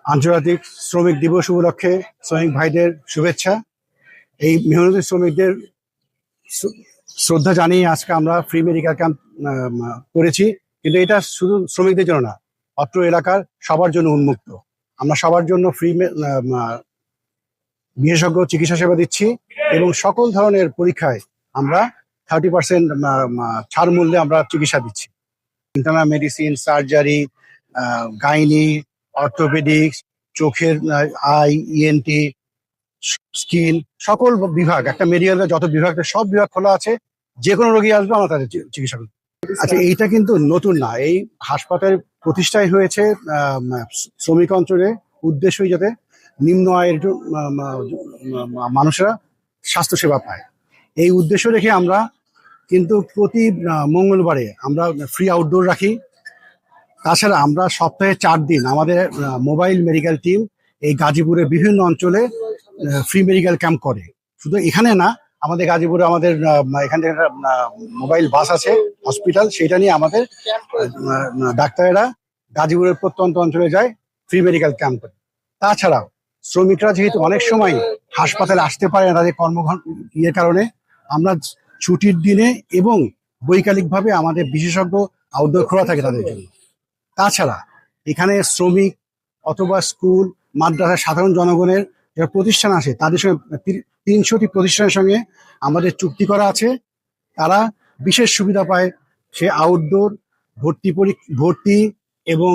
আন্তর্জাতিক শ্রমিক দিবস উপলক্ষে শ্রমিক ভাইদের শুভেচ্ছা। এই মেহনতি শ্রমিকদের শ্রদ্ধা জানিয়ে আজকে আমরা ফ্রি মেডিকেল ক্যাম্প করেছি। কিন্তু এটা শুধু শ্রমিকদের জন্য না, অত্র এলাকার সবার জন্য উন্মুক্ত। আমরা সবার জন্য ফ্রি বিশেষজ্ঞ চিকিৎসা সেবা দিচ্ছি এবং সকল ধরনের পরীক্ষায় আমরা 30% ছাড় মূল্যে আমরা চিকিৎসা দিচ্ছি। Internal medicine, surgery, gynae, orthopaedics, চোখের আই, ইএনটি, স্কিন, সকল বিভাগ, একটা মেডিকেলের যত বিভাগ সব বিভাগ খোলা আছে। যে কোনো রোগী আসবে আমরা তাদের চিকিৎসা করব। আচ্ছা, এইটা কিন্তু নতুন না। এই হাসপাতাল প্রতিষ্ঠাই হয়েছে শ্রমিক অঞ্চলে, উদ্দেশ্যই যাতে নিম্ন আয়ের মানুষরা স্বাস্থ্যসেবা পায়। এই উদ্দেশ্য রেখে আমরা কিন্তু প্রতি মঙ্গলবারে আমরা ফ্রি আউটডোর রাখি। তাছাড়া আমরা সপ্তাহে 4 দিন আমাদের মোবাইল মেডিকেল টিম এই গাজীপুরের বিভিন্ন অঞ্চলে ফ্রি মেডিকেল ক্যাম্প করে। শুধু এখানে না, আমাদের গাজীপুরে আমাদের এখান থেকে মোবাইল বাস আছে, হসপিটাল, সেটা নিয়ে আমাদের ডাক্তারেরা গাজীপুরের প্রত্যন্ত অঞ্চলে যায়, ফ্রি মেডিকেল ক্যাম্প করে। তাছাড়াও শ্রমিকরা যেহেতু অনেক সময় হাসপাতালে আসতে পারে না তাদের ইয়ের কারণে, আমরা ছুটির দিনে এবং বৈকালিকভাবে আমাদের বিশেষজ্ঞ আউটডোর খোলা থাকে তাদের জন্য। তাছাড়া এখানে শ্রমিক অথবা স্কুল, মাদ্রাসা, সাধারণ জনগণের যারা প্রতিষ্ঠান আসে তাদের সঙ্গে 300টি প্রতিষ্ঠানের সঙ্গে আমাদের চুক্তি করা আছে। তারা বিশেষ সুবিধা পায়, সে আউটডোর ভর্তি এবং